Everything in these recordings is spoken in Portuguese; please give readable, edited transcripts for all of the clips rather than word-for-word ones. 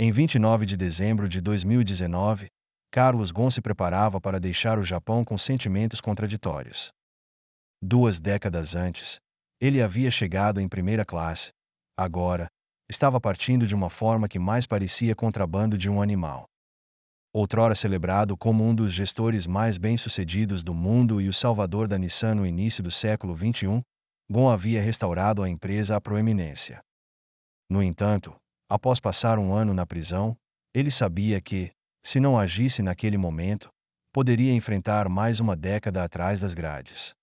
Em 29 de dezembro de 2019, Carlos Ghosn se preparava para deixar o Japão com sentimentos contraditórios. 2 décadas antes, ele havia chegado em primeira classe. Agora, estava partindo de uma forma que mais parecia contrabando de um animal. Outrora celebrado como um dos gestores mais bem-sucedidos do mundo e o salvador da Nissan no início do século XXI, Ghosn havia restaurado a empresa à proeminência. No entanto, após passar um ano na prisão, ele sabia que, se não agisse naquele momento, poderia enfrentar mais uma década atrás das grades.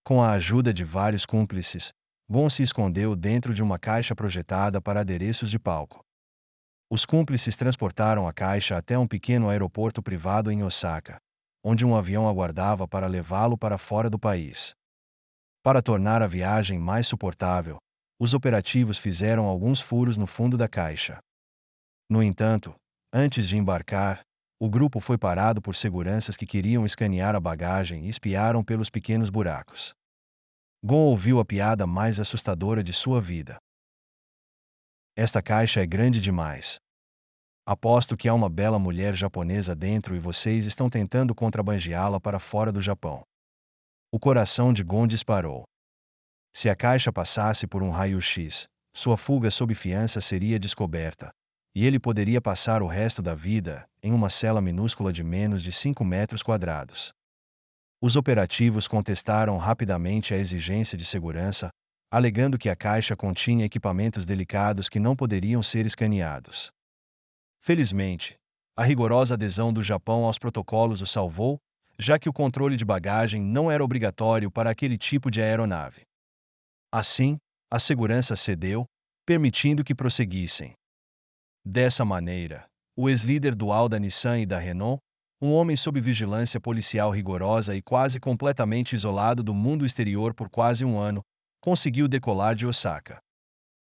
Com a ajuda de vários cúmplices, Ghosn se escondeu dentro de uma caixa projetada para adereços de palco. Os cúmplices transportaram a caixa até um pequeno aeroporto privado em Osaka, onde um avião aguardava para levá-lo para fora do país. Para tornar a viagem mais suportável, os operativos fizeram alguns furos no fundo da caixa. No entanto, antes de embarcar, o grupo foi parado por seguranças que queriam escanear a bagagem e espiaram pelos pequenos buracos. Ghosn ouviu a piada mais assustadora de sua vida. Esta caixa é grande demais. Aposto que há uma bela mulher japonesa dentro e vocês estão tentando contrabandeá-la para fora do Japão. O coração de Ghosn disparou. Se a caixa passasse por um raio-x, sua fuga sob fiança seria descoberta, e ele poderia passar o resto da vida em uma cela minúscula de menos de 5 metros quadrados. Os operativos contestaram rapidamente a exigência de segurança, alegando que a caixa continha equipamentos delicados que não poderiam ser escaneados. Felizmente, a rigorosa adesão do Japão aos protocolos o salvou, já que o controle de bagagem não era obrigatório para aquele tipo de aeronave. Assim, a segurança cedeu, permitindo que prosseguissem. Dessa maneira, o ex-líder dual da Nissan e da Renault, um homem sob vigilância policial rigorosa e quase completamente isolado do mundo exterior por quase um ano, conseguiu decolar de Osaka.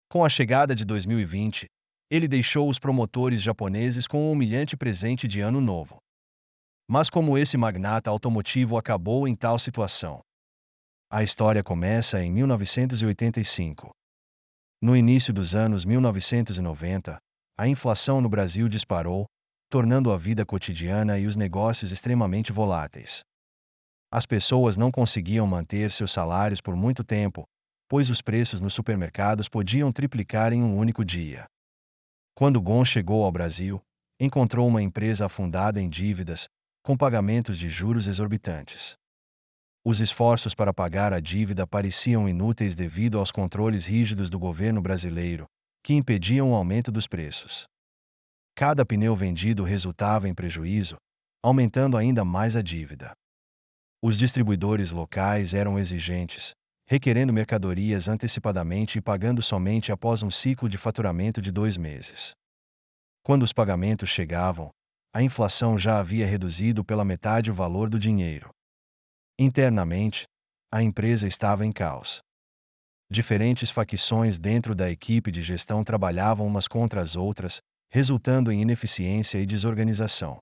Com a chegada de 2020, ele deixou os promotores japoneses com um humilhante presente de Ano Novo. Mas como esse magnata automotivo acabou em tal situação? A história começa em 1985. No início dos anos 1990, a inflação no Brasil disparou, tornando a vida cotidiana e os negócios extremamente voláteis. As pessoas não conseguiam manter seus salários por muito tempo, pois os preços nos supermercados podiam triplicar em um único dia. Quando Ghosn chegou ao Brasil, encontrou uma empresa afundada em dívidas, com pagamentos de juros exorbitantes. Os esforços para pagar a dívida pareciam inúteis devido aos controles rígidos do governo brasileiro, que impediam o aumento dos preços. Cada pneu vendido resultava em prejuízo, aumentando ainda mais a dívida. Os distribuidores locais eram exigentes, requerendo mercadorias antecipadamente e pagando somente após um ciclo de faturamento de 2 meses. Quando os pagamentos chegavam, a inflação já havia reduzido pela metade o valor do dinheiro. Internamente, a empresa estava em caos. Diferentes facções dentro da equipe de gestão trabalhavam umas contra as outras, resultando em ineficiência e desorganização.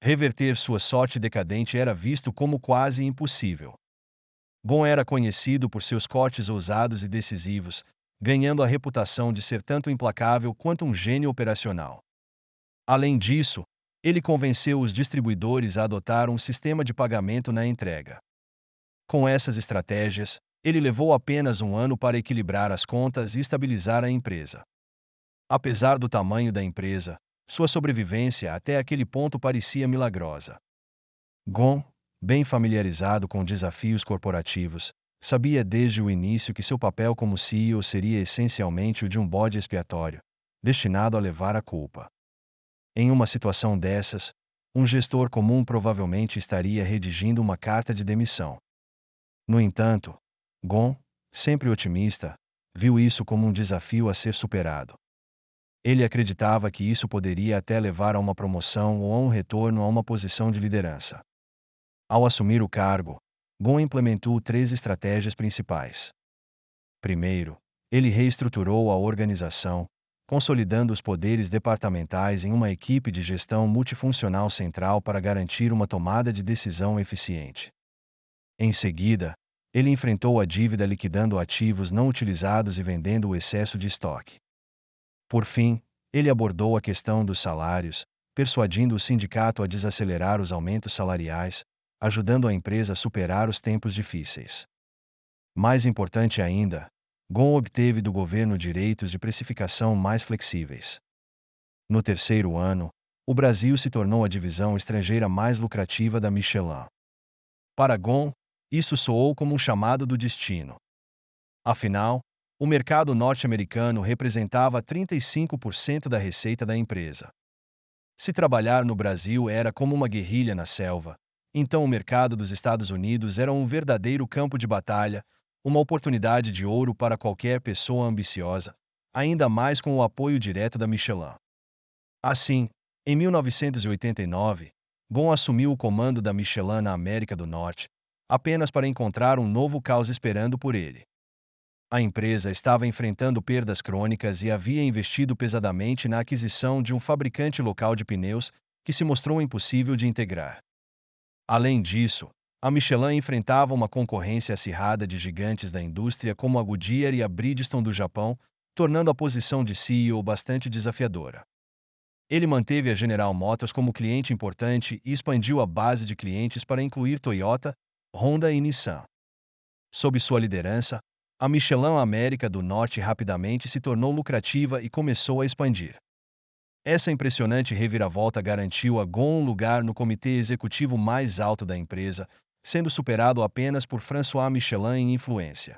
Reverter sua sorte decadente era visto como quase impossível. Ghosn era conhecido por seus cortes ousados e decisivos, ganhando a reputação de ser tanto implacável quanto um gênio operacional. Além disso, ele convenceu os distribuidores a adotar um sistema de pagamento na entrega. Com essas estratégias, ele levou apenas um ano para equilibrar as contas e estabilizar a empresa. Apesar do tamanho da empresa, sua sobrevivência até aquele ponto parecia milagrosa. Ghosn, bem familiarizado com desafios corporativos, sabia desde o início que seu papel como CEO seria essencialmente o de um bode expiatório, destinado a levar a culpa. Em uma situação dessas, um gestor comum provavelmente estaria redigindo uma carta de demissão. No entanto, Ghosn, sempre otimista, viu isso como um desafio a ser superado. Ele acreditava que isso poderia até levar a uma promoção ou a um retorno a uma posição de liderança. Ao assumir o cargo, Ghosn implementou 3 estratégias principais. Primeiro, ele reestruturou a organização, consolidando os poderes departamentais em uma equipe de gestão multifuncional central para garantir uma tomada de decisão eficiente. Em seguida, ele enfrentou a dívida liquidando ativos não utilizados e vendendo o excesso de estoque. Por fim, Ele abordou a questão dos salários, persuadindo o sindicato a desacelerar os aumentos salariais, ajudando a empresa a superar os tempos difíceis. Mais importante ainda, Gon obteve do governo direitos de precificação mais flexíveis. No terceiro ano, o Brasil se tornou a divisão estrangeira mais lucrativa da Michelin. Para Gon, isso soou como um chamado do destino. Afinal, o mercado norte-americano representava 35% da receita da empresa. Se trabalhar no Brasil era como uma guerrilha na selva, então o mercado dos Estados Unidos era um verdadeiro campo de batalha, uma oportunidade de ouro para qualquer pessoa ambiciosa, ainda mais com o apoio direto da Michelin. Assim, em 1989, Gon assumiu o comando da Michelin na América do Norte, apenas para encontrar um novo caos esperando por ele. A empresa estava enfrentando perdas crônicas e havia investido pesadamente na aquisição de um fabricante local de pneus, que se mostrou impossível de integrar. Além disso, a Michelin enfrentava uma concorrência acirrada de gigantes da indústria como a Goodyear e a Bridgestone do Japão, tornando a posição de CEO bastante desafiadora. Ele manteve a General Motors como cliente importante e expandiu a base de clientes para incluir Toyota, Honda e Nissan. Sob sua liderança, a Michelin América do Norte rapidamente se tornou lucrativa e começou a expandir. Essa impressionante reviravolta garantiu a Gon um lugar no comitê executivo mais alto da empresa, sendo superado apenas por François Michelin em influência.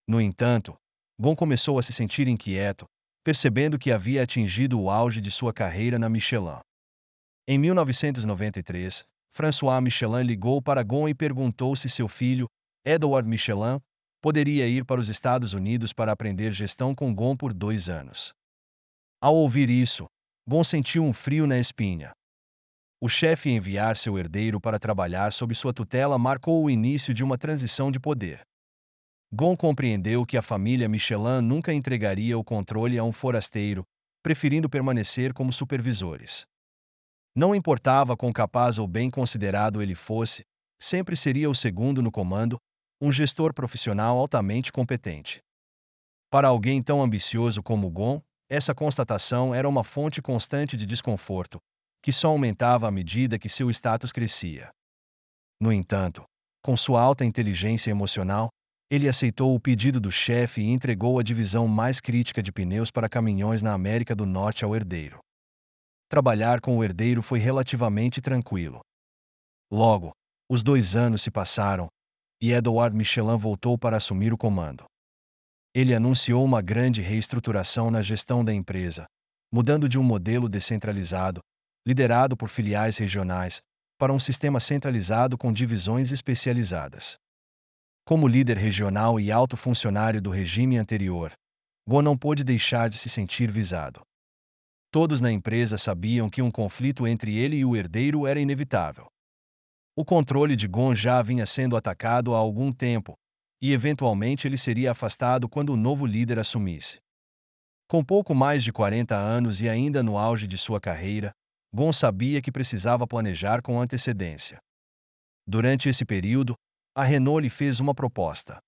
No entanto, Gon começou a se sentir inquieto, percebendo que havia atingido o auge de sua carreira na Michelin. Em 1993, François Michelin ligou para Gon e perguntou se seu filho, Edouard Michelin, poderia ir para os Estados Unidos para aprender gestão com Gon por 2 anos. Ao ouvir isso, Gon sentiu um frio na espinha. O chefe enviar seu herdeiro para trabalhar sob sua tutela marcou o início de uma transição de poder. Gon compreendeu que a família Michelin nunca entregaria o controle a um forasteiro, preferindo permanecer como supervisores. Não importava quão capaz ou bem considerado ele fosse, sempre seria o segundo no comando, um gestor profissional altamente competente. Para alguém tão ambicioso como Gon, essa constatação era uma fonte constante de desconforto, que só aumentava à medida que seu status crescia. No entanto, com sua alta inteligência emocional, ele aceitou o pedido do chefe e entregou a divisão mais crítica de pneus para caminhões na América do Norte ao herdeiro. Trabalhar com o herdeiro foi relativamente tranquilo. Logo, os 2 anos se passaram, e Edouard Michelin voltou para assumir o comando. Ele anunciou uma grande reestruturação na gestão da empresa, mudando de um modelo descentralizado, liderado por filiais regionais, para um sistema centralizado com divisões especializadas. Como líder regional e alto funcionário do regime anterior, Gon não pôde deixar de se sentir visado. Todos na empresa sabiam que um conflito entre ele e o herdeiro era inevitável. O controle de Gon já vinha sendo atacado há algum tempo, e eventualmente ele seria afastado quando o novo líder assumisse. Com pouco mais de 40 anos e ainda no auge de sua carreira, Gon sabia que precisava planejar com antecedência. Durante esse período, a Renault lhe fez uma proposta.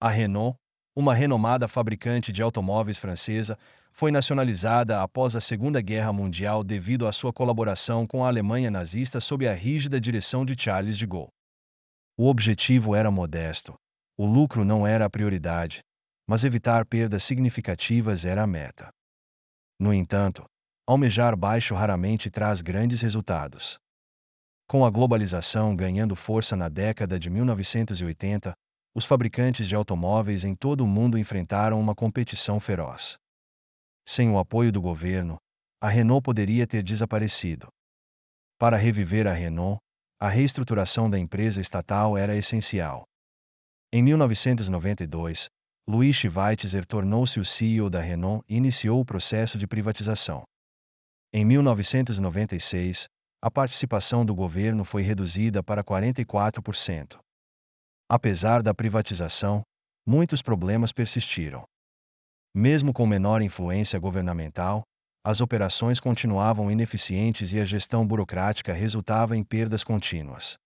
A Renault, uma renomada fabricante de automóveis francesa, foi nacionalizada após a Segunda Guerra Mundial devido à sua colaboração com a Alemanha nazista sob a rígida direção de Charles de Gaulle. O objetivo era modesto. O lucro não era a prioridade, mas evitar perdas significativas era a meta. No entanto, almejar baixo raramente traz grandes resultados. Com a globalização ganhando força na década de 1980, os fabricantes de automóveis em todo o mundo enfrentaram uma competição feroz. Sem o apoio do governo, a Renault poderia ter desaparecido. Para reviver a Renault, a reestruturação da empresa estatal era essencial. Em 1992, Louis Schweitzer tornou-se o CEO da Renault e iniciou o processo de privatização. Em 1996, a participação do governo foi reduzida para 44%. Apesar da privatização, muitos problemas persistiram. Mesmo com menor influência governamental, as operações continuavam ineficientes e a gestão burocrática resultava em perdas contínuas.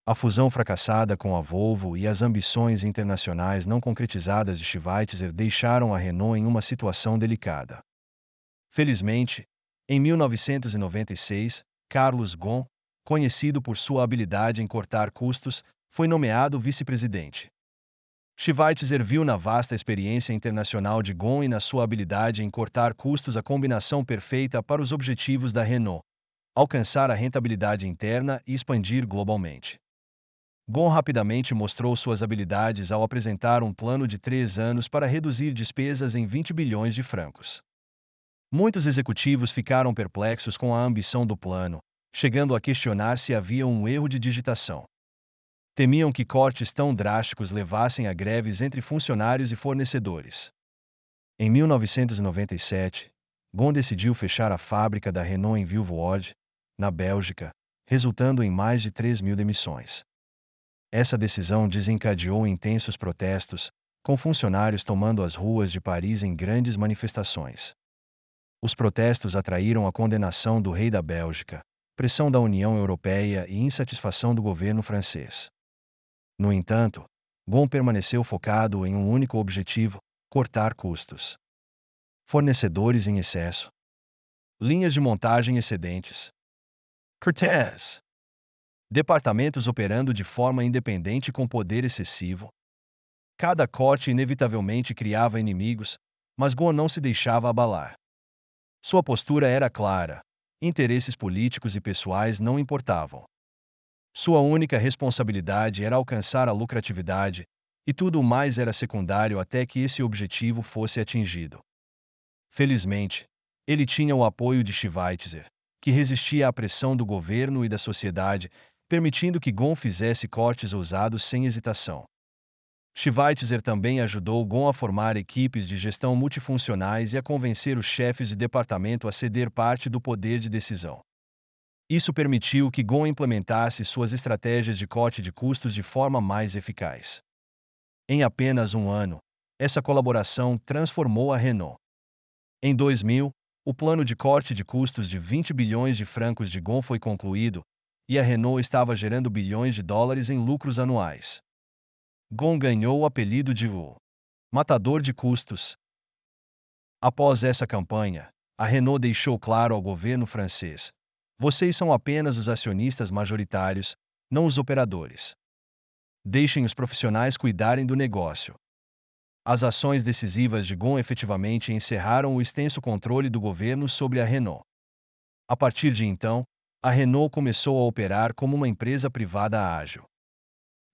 A fusão fracassada com a Volvo e as ambições internacionais não concretizadas de Schweitzer deixaram a Renault em uma situação delicada. Felizmente, em 1996, Carlos Ghosn, conhecido por sua habilidade em cortar custos, foi nomeado vice-presidente. Schweitzer viu na vasta experiência internacional de Ghosn e na sua habilidade em cortar custos a combinação perfeita para os objetivos da Renault: alcançar a rentabilidade interna e expandir globalmente. Ghosn rapidamente mostrou suas habilidades ao apresentar um plano de 3 anos para reduzir despesas em 20 bilhões de francos. Muitos executivos ficaram perplexos com a ambição do plano, chegando a questionar se havia um erro de digitação. Temiam que cortes tão drásticos levassem a greves entre funcionários e fornecedores. Em 1997, Ghosn decidiu fechar a fábrica da Renault em Vilvoorde, na Bélgica, resultando em mais de 3.000 demissões. Essa decisão desencadeou intensos protestos, com funcionários tomando as ruas de Paris em grandes manifestações. Os protestos atraíram a condenação do rei da Bélgica, pressão da União Europeia e insatisfação do governo francês. No entanto, Ghosn permaneceu focado em um único objetivo: cortar custos. Fornecedores em excesso. Linhas de montagem excedentes. Cortés. Departamentos operando de forma independente com poder excessivo. Cada corte inevitavelmente criava inimigos, mas Ghosn não se deixava abalar. Sua postura era clara: interesses políticos e pessoais não importavam. Sua única responsabilidade era alcançar a lucratividade, e tudo o mais era secundário até que esse objetivo fosse atingido. Felizmente, ele tinha o apoio de Schweitzer, que resistia à pressão do governo e da sociedade, permitindo que Ghosn fizesse cortes ousados sem hesitação. Schweitzer também ajudou Ghosn a formar equipes de gestão multifuncionais e a convencer os chefes de departamento a ceder parte do poder de decisão. Isso permitiu que Ghosn implementasse suas estratégias de corte de custos de forma mais eficaz. Em apenas um ano, essa colaboração transformou a Renault. Em 2000, o plano de corte de custos de 20 bilhões de francos de Ghosn foi concluído, e a Renault estava gerando bilhões de dólares em lucros anuais. Ghosn ganhou o apelido de o matador de custos. Após essa campanha, a Renault deixou claro ao governo francês: vocês são apenas os acionistas majoritários, não os operadores. Deixem os profissionais cuidarem do negócio. As ações decisivas de Ghosn efetivamente encerraram o extenso controle do governo sobre a Renault. A partir de então, a Renault começou a operar como uma empresa privada ágil.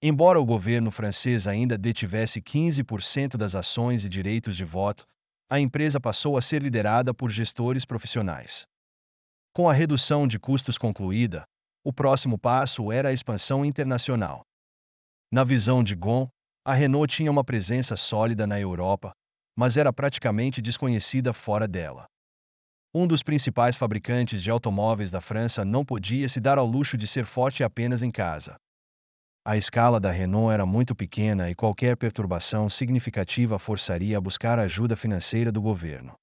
Embora o governo francês ainda detivesse 15% das ações e direitos de voto, a empresa passou a ser liderada por gestores profissionais. Com a redução de custos concluída, o próximo passo era a expansão internacional. Na visão de Ghosn, a Renault tinha uma presença sólida na Europa, mas era praticamente desconhecida fora dela. Um dos principais fabricantes de automóveis da França não podia se dar ao luxo de ser forte apenas em casa. A escala da Renault era muito pequena e qualquer perturbação significativa forçaria a buscar a ajuda financeira do governo.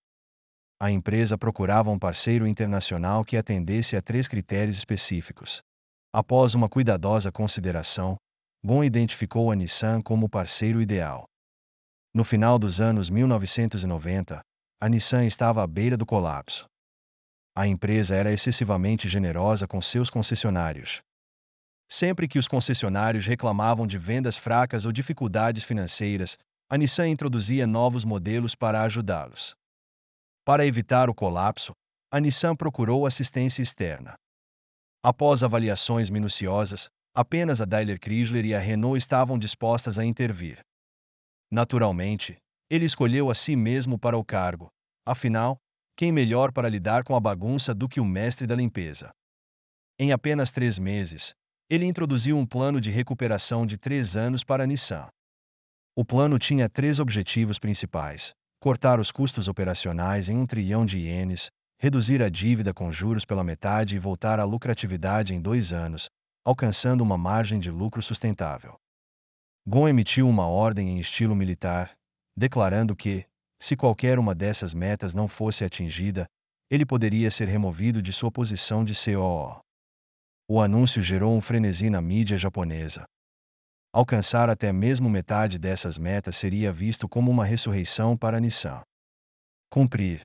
A empresa procurava um parceiro internacional que atendesse a 3 critérios específicos. Após uma cuidadosa consideração, Ghosn identificou a Nissan como o parceiro ideal. No final dos anos 1990, a Nissan estava à beira do colapso. A empresa era excessivamente generosa com seus concessionários. Sempre que os concessionários reclamavam de vendas fracas ou dificuldades financeiras, a Nissan introduzia novos modelos para ajudá-los. Para evitar o colapso, a Nissan procurou assistência externa. Após avaliações minuciosas, apenas a Daimler Chrysler e a Renault estavam dispostas a intervir. Naturalmente, ele escolheu a si mesmo para o cargo. Afinal, quem melhor para lidar com a bagunça do que o mestre da limpeza? Em apenas 3 meses, ele introduziu um plano de recuperação de 3 anos para a Nissan. O plano tinha 3 objetivos principais: cortar os custos operacionais em 1 trilhão de ienes, reduzir a dívida com juros pela metade e voltar à lucratividade em 2 anos, alcançando uma margem de lucro sustentável. Ghosn emitiu uma ordem em estilo militar, declarando que, se qualquer uma dessas metas não fosse atingida, ele poderia ser removido de sua posição de COO. O anúncio gerou um frenesi na mídia japonesa. Alcançar até mesmo metade dessas metas seria visto como uma ressurreição para a Nissan. Cumprir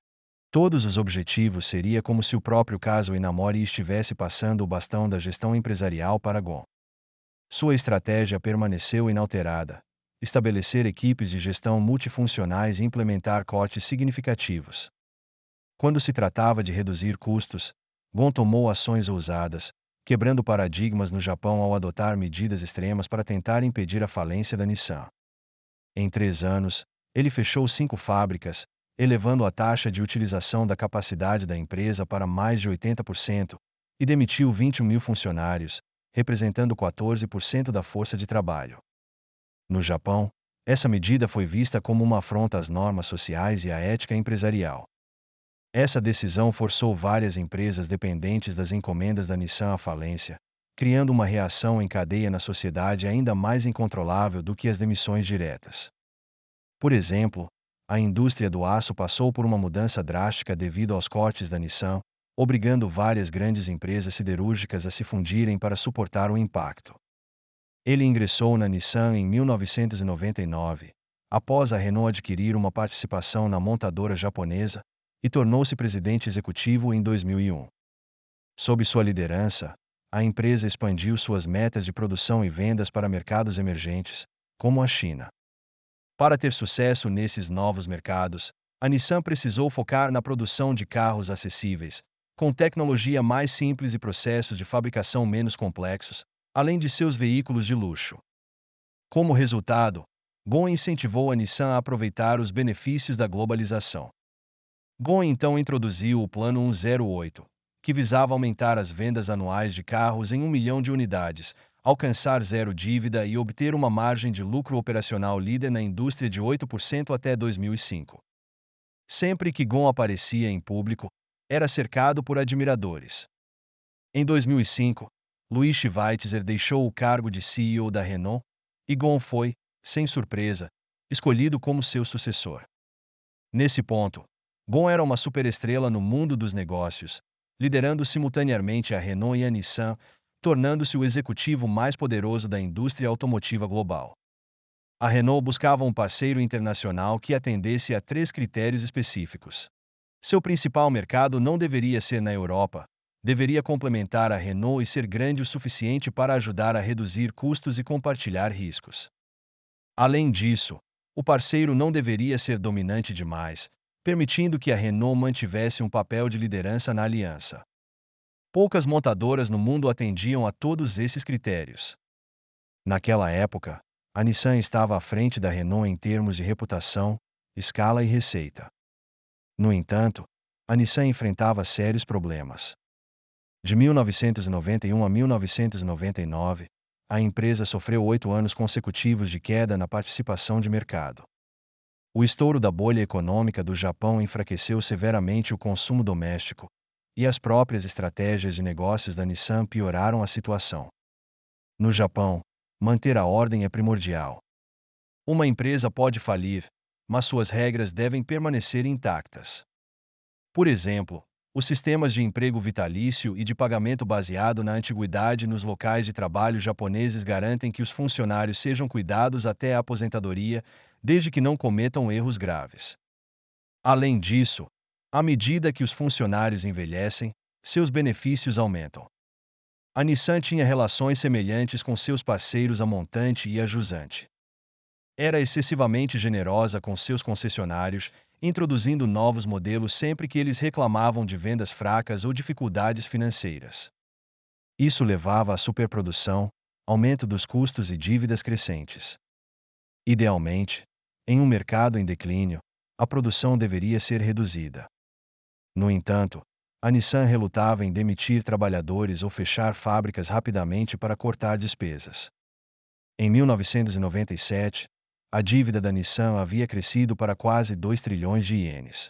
Todos os objetivos seria como se o próprio Kazuo Inamori estivesse passando o bastão da gestão empresarial para Gon. Sua estratégia permaneceu inalterada: estabelecer equipes de gestão multifuncionais e implementar cortes significativos. Quando se tratava de reduzir custos, Gon tomou ações ousadas, quebrando paradigmas no Japão ao adotar medidas extremas para tentar impedir a falência da Nissan. Em 3 anos, ele fechou 5 fábricas, elevando a taxa de utilização da capacidade da empresa para mais de 80%, e demitiu 20 mil funcionários, representando 14% da força de trabalho. No Japão, essa medida foi vista como uma afronta às normas sociais e à ética empresarial. Essa decisão forçou várias empresas dependentes das encomendas da Nissan à falência, criando uma reação em cadeia na sociedade ainda mais incontrolável do que as demissões diretas. Por exemplo, a indústria do aço passou por uma mudança drástica devido aos cortes da Nissan, obrigando várias grandes empresas siderúrgicas a se fundirem para suportar o impacto. Ele ingressou na Nissan em 1999, após a Renault adquirir uma participação na montadora japonesa, e tornou-se presidente executivo em 2001. Sob sua liderança, a empresa expandiu suas metas de produção e vendas para mercados emergentes, como a China. Para ter sucesso nesses novos mercados, a Nissan precisou focar na produção de carros acessíveis, com tecnologia mais simples e processos de fabricação menos complexos, além de seus veículos de luxo. Como resultado, Gon incentivou a Nissan a aproveitar os benefícios da globalização. Gon então introduziu o Plano 108, que visava aumentar as vendas anuais de carros em 1 milhão de unidades, alcançar zero dívida e obter uma margem de lucro operacional líder na indústria de 8% até 2005. Sempre que Gon aparecia em público, era cercado por admiradores. Em 2005, Louis Schweitzer deixou o cargo de CEO da Renault, e Gon foi, sem surpresa, escolhido como seu sucessor. Nesse ponto, Gon era uma superestrela no mundo dos negócios, liderando simultaneamente a Renault e a Nissan, tornando-se o executivo mais poderoso da indústria automotiva global. A Renault buscava um parceiro internacional que atendesse a 3 critérios específicos. Seu principal mercado não deveria ser na Europa, deveria complementar a Renault e ser grande o suficiente para ajudar a reduzir custos e compartilhar riscos. Além disso, o parceiro não deveria ser dominante demais, permitindo que a Renault mantivesse um papel de liderança na aliança. Poucas montadoras no mundo atendiam a todos esses critérios. Naquela época, a Nissan estava à frente da Renault em termos de reputação, escala e receita. No entanto, a Nissan enfrentava sérios problemas. De 1991 a 1999, a empresa sofreu 8 anos consecutivos de queda na participação de mercado. O estouro da bolha econômica do Japão enfraqueceu severamente o consumo doméstico, e as próprias estratégias de negócios da Nissan pioraram a situação. No Japão, manter a ordem é primordial. Uma empresa pode falir, mas suas regras devem permanecer intactas. Por exemplo, os sistemas de emprego vitalício e de pagamento baseado na antiguidade nos locais de trabalho japoneses garantem que os funcionários sejam cuidados até a aposentadoria, desde que não cometam erros graves. Além disso, à medida que os funcionários envelhecem, seus benefícios aumentam. A Nissan tinha relações semelhantes com seus parceiros a montante e a jusante. Era excessivamente generosa com seus concessionários, introduzindo novos modelos sempre que eles reclamavam de vendas fracas ou dificuldades financeiras. Isso levava à superprodução, aumento dos custos e dívidas crescentes. Idealmente, em um mercado em declínio, a produção deveria ser reduzida. No entanto, a Nissan relutava em demitir trabalhadores ou fechar fábricas rapidamente para cortar despesas. Em 1997, a dívida da Nissan havia crescido para quase 2 trilhões de ienes.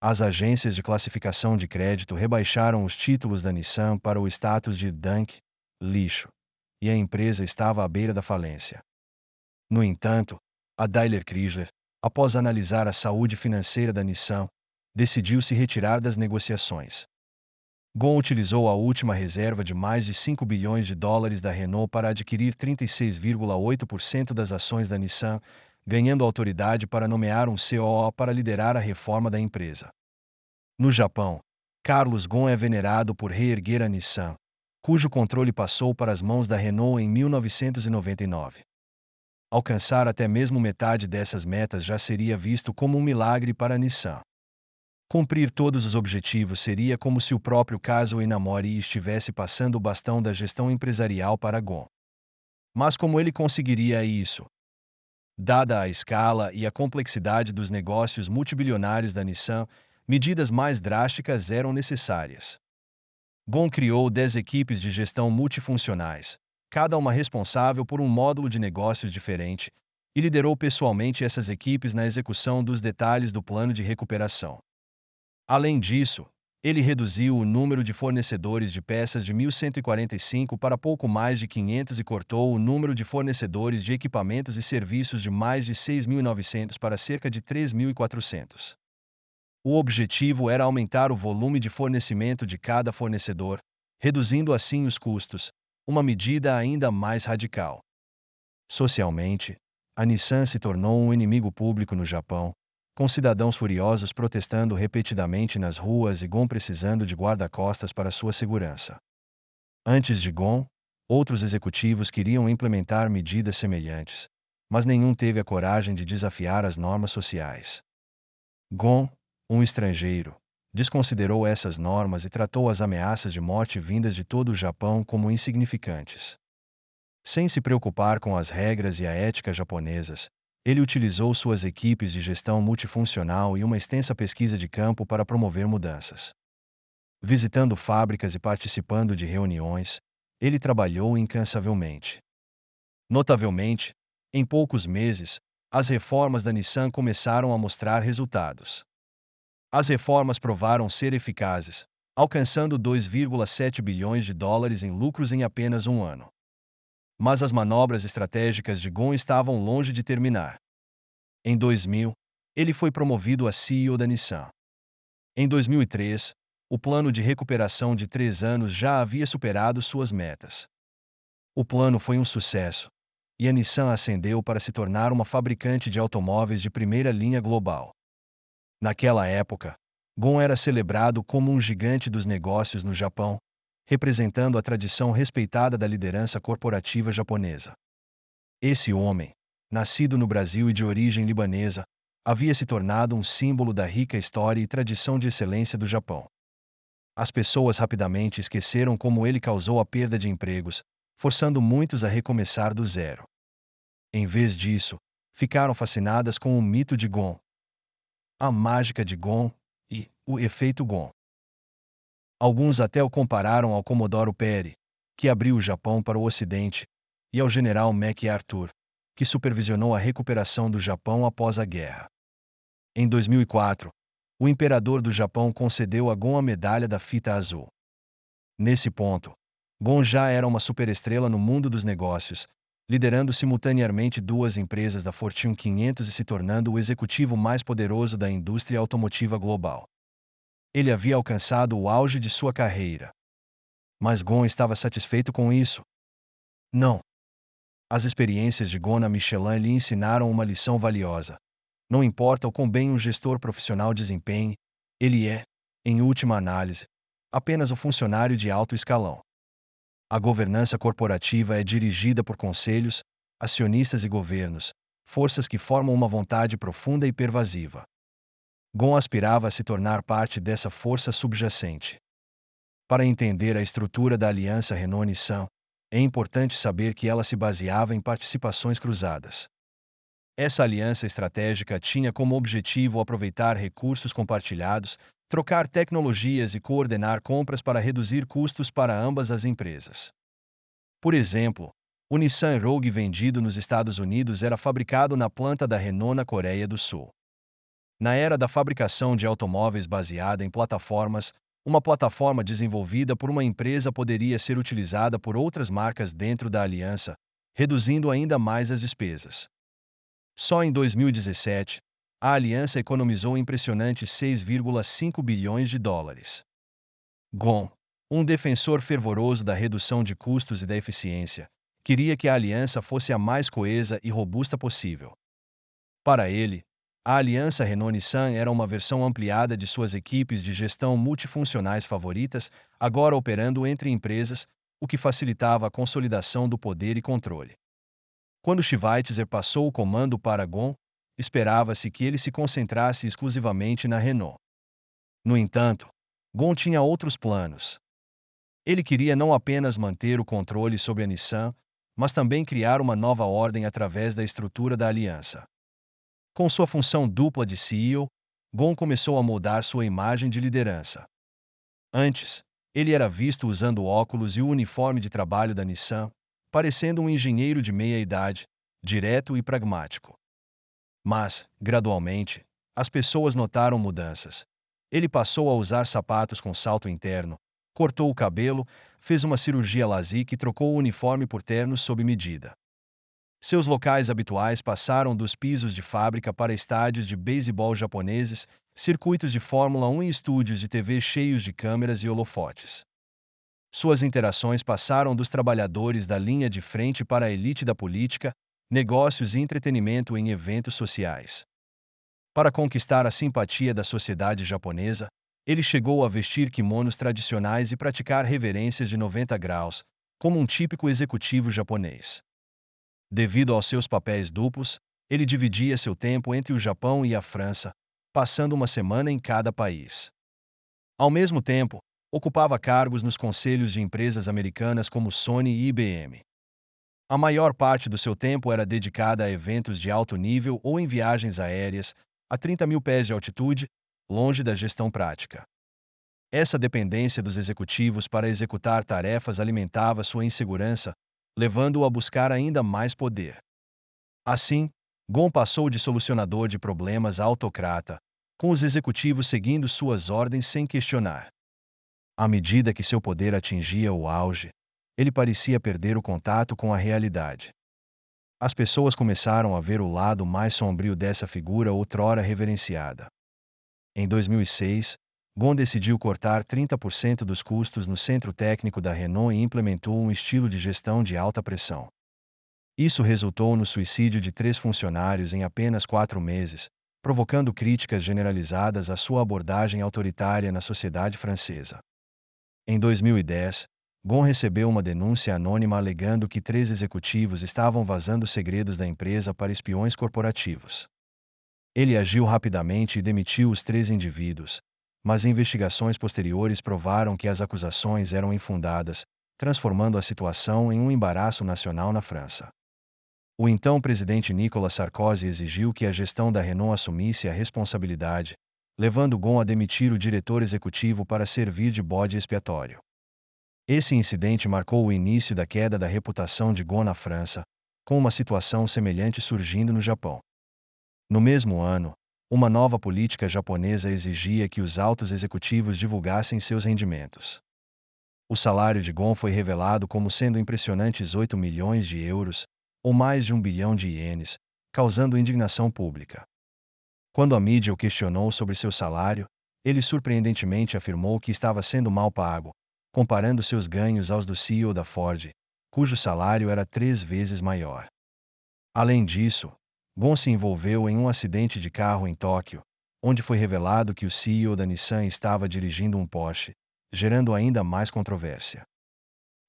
As agências de classificação de crédito rebaixaram os títulos da Nissan para o status de junk, lixo, e a empresa estava à beira da falência. No entanto, a Daimler Chrysler, após analisar a saúde financeira da Nissan, decidiu se retirar das negociações. Gon utilizou a última reserva de mais de 5 bilhões de dólares da Renault para adquirir 36,8% das ações da Nissan, ganhando autoridade para nomear um COO para liderar a reforma da empresa. No Japão, Carlos Ghosn é venerado por reerguer a Nissan, cujo controle passou para as mãos da Renault em 1999. Alcançar até mesmo metade dessas metas já seria visto como um milagre para a Nissan. Cumprir todos os objetivos seria como se o próprio Kazuo Inamori estivesse passando o bastão da gestão empresarial para Ghosn. Mas como ele conseguiria isso? Dada a escala e a complexidade dos negócios multibilionários da Nissan, medidas mais drásticas eram necessárias. Ghosn criou 10 equipes de gestão multifuncionais, cada uma responsável por um módulo de negócios diferente, e liderou pessoalmente essas equipes na execução dos detalhes do plano de recuperação. Além disso, ele reduziu o número de fornecedores de peças de 1.145 para pouco mais de 500 e cortou o número de fornecedores de equipamentos e serviços de mais de 6.900 para cerca de 3.400. O objetivo era aumentar o volume de fornecimento de cada fornecedor, reduzindo assim os custos, uma medida ainda mais radical. Socialmente, a Nissan se tornou um inimigo público no Japão, com cidadãos furiosos protestando repetidamente nas ruas e Ghosn precisando de guarda-costas para sua segurança. Antes de Ghosn, outros executivos queriam implementar medidas semelhantes, mas nenhum teve a coragem de desafiar as normas sociais. Ghosn, um estrangeiro, desconsiderou essas normas e tratou as ameaças de morte vindas de todo o Japão como insignificantes. Sem se preocupar com as regras e a ética japonesas, ele utilizou suas equipes de gestão multifuncional e uma extensa pesquisa de campo para promover mudanças. Visitando fábricas e participando de reuniões, ele trabalhou incansavelmente. Notavelmente, em poucos meses, as reformas da Nissan começaram a mostrar resultados. As reformas provaram ser eficazes, alcançando 2,7 bilhões de dólares em lucros em apenas um ano. Mas as manobras estratégicas de Ghosn estavam longe de terminar. Em 2000, ele foi promovido a CEO da Nissan. Em 2003, o plano de recuperação de 3 anos já havia superado suas metas. O plano foi um sucesso, e a Nissan ascendeu para se tornar uma fabricante de automóveis de primeira linha global. Naquela época, Ghosn era celebrado como um gigante dos negócios no Japão, representando a tradição respeitada da liderança corporativa japonesa. Esse homem, nascido no Brasil e de origem libanesa, havia se tornado um símbolo da rica história e tradição de excelência do Japão. As pessoas rapidamente esqueceram como ele causou a perda de empregos, forçando muitos a recomeçar do zero. Em vez disso, ficaram fascinadas com o mito de Ghosn, a mágica de Ghosn e o efeito Ghosn. Alguns até o compararam ao Comodoro Perry, que abriu o Japão para o Ocidente, e ao general MacArthur, que supervisionou a recuperação do Japão após a guerra. Em 2004, o imperador do Japão concedeu a Ghosn a medalha da fita azul. Nesse ponto, Ghosn já era uma superestrela no mundo dos negócios, liderando simultaneamente 2 empresas da Fortune 500 e se tornando o executivo mais poderoso da indústria automotiva global. Ele havia alcançado o auge de sua carreira. Mas Ghosn estava satisfeito com isso? Não. As experiências de Ghosn na Michelin lhe ensinaram uma lição valiosa. Não importa o quão bem um gestor profissional desempenhe, ele é, em última análise, apenas o funcionário de alto escalão. A governança corporativa é dirigida por conselhos, acionistas e governos, forças que formam uma vontade profunda e pervasiva. Ghosn aspirava a se tornar parte dessa força subjacente. Para entender a estrutura da aliança Renault-Nissan, é importante saber que ela se baseava em participações cruzadas. Essa aliança estratégica tinha como objetivo aproveitar recursos compartilhados, trocar tecnologias e coordenar compras para reduzir custos para ambas as empresas. Por exemplo, o Nissan Rogue vendido nos Estados Unidos era fabricado na planta da Renault na Coreia do Sul. Na era da fabricação de automóveis baseada em plataformas, uma plataforma desenvolvida por uma empresa poderia ser utilizada por outras marcas dentro da aliança, reduzindo ainda mais as despesas. Só em 2017, a aliança economizou impressionantes 6,5 bilhões de dólares. Ghosn, um defensor fervoroso da redução de custos e da eficiência, queria que a aliança fosse a mais coesa e robusta possível. Para ele, A aliança Renault-Nissan era uma versão ampliada de suas equipes de gestão multifuncionais favoritas, agora operando entre empresas, o que facilitava a consolidação do poder e controle. Quando Schweitzer passou o comando para Ghosn, esperava-se que ele se concentrasse exclusivamente na Renault. No entanto, Ghosn tinha outros planos. Ele queria não apenas manter o controle sobre a Nissan, mas também criar uma nova ordem através da estrutura da aliança. Com sua função dupla de CEO, Ghosn começou a moldar sua imagem de liderança. Antes, ele era visto usando óculos e o uniforme de trabalho da Nissan, parecendo um engenheiro de meia-idade, direto e pragmático. Mas, gradualmente, as pessoas notaram mudanças. Ele passou a usar sapatos com salto interno, cortou o cabelo, fez uma cirurgia LASIK e trocou o uniforme por ternos sob medida. Seus locais habituais passaram dos pisos de fábrica para estádios de beisebol japoneses, circuitos de Fórmula 1 e estúdios de TV cheios de câmeras e holofotes. Suas interações passaram dos trabalhadores da linha de frente para a elite da política, negócios e entretenimento em eventos sociais. Para conquistar a simpatia da sociedade japonesa, ele chegou a vestir kimonos tradicionais e praticar reverências de 90 graus, como um típico executivo japonês. Devido aos seus papéis duplos, ele dividia seu tempo entre o Japão e a França, passando uma semana em cada país. Ao mesmo tempo, ocupava cargos nos conselhos de empresas americanas como Sony e IBM. A maior parte do seu tempo era dedicada a eventos de alto nível ou em viagens aéreas, a 30 mil pés de altitude, longe da gestão prática. Essa dependência dos executivos para executar tarefas alimentava sua insegurança, levando-o a buscar ainda mais poder. Assim, Ghosn passou de solucionador de problemas a autocrata, com os executivos seguindo suas ordens sem questionar. À medida que seu poder atingia o auge, ele parecia perder o contato com a realidade. As pessoas começaram a ver o lado mais sombrio dessa figura outrora reverenciada. Em 2006, Ghosn decidiu cortar 30% dos custos no centro técnico da Renault e implementou um estilo de gestão de alta pressão. Isso resultou no suicídio de 3 funcionários em apenas 4 meses, provocando críticas generalizadas à sua abordagem autoritária na sociedade francesa. Em 2010, Ghosn recebeu uma denúncia anônima alegando que 3 executivos estavam vazando segredos da empresa para espiões corporativos. Ele agiu rapidamente e demitiu os 3 indivíduos, mas investigações posteriores provaram que as acusações eram infundadas, transformando a situação em um embaraço nacional na França. O então presidente Nicolas Sarkozy exigiu que a gestão da Renault assumisse a responsabilidade, levando Ghosn a demitir o diretor executivo para servir de bode expiatório. Esse incidente marcou o início da queda da reputação de Ghosn na França, com uma situação semelhante surgindo no Japão. No mesmo ano, uma nova política japonesa exigia que os altos executivos divulgassem seus rendimentos. O salário de Ghosn foi revelado como sendo impressionantes 8 milhões de euros, ou mais de 1 bilhão de ienes, causando indignação pública. Quando a mídia o questionou sobre seu salário, ele surpreendentemente afirmou que estava sendo mal pago, comparando seus ganhos aos do CEO da Ford, cujo salário era 3 vezes maior. Além disso, Ghosn se envolveu em um acidente de carro em Tóquio, onde foi revelado que o CEO da Nissan estava dirigindo um Porsche, gerando ainda mais controvérsia.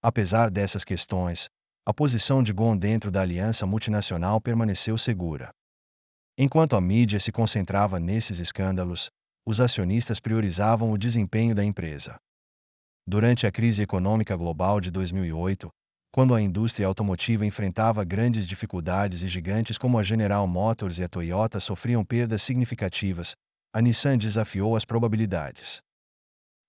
Apesar dessas questões, a posição de Ghosn dentro da aliança multinacional permaneceu segura. Enquanto a mídia se concentrava nesses escândalos, os acionistas priorizavam o desempenho da empresa. Durante a crise econômica global de 2008, quando a indústria automotiva enfrentava grandes dificuldades e gigantes como a General Motors e a Toyota sofriam perdas significativas, a Nissan desafiou as probabilidades.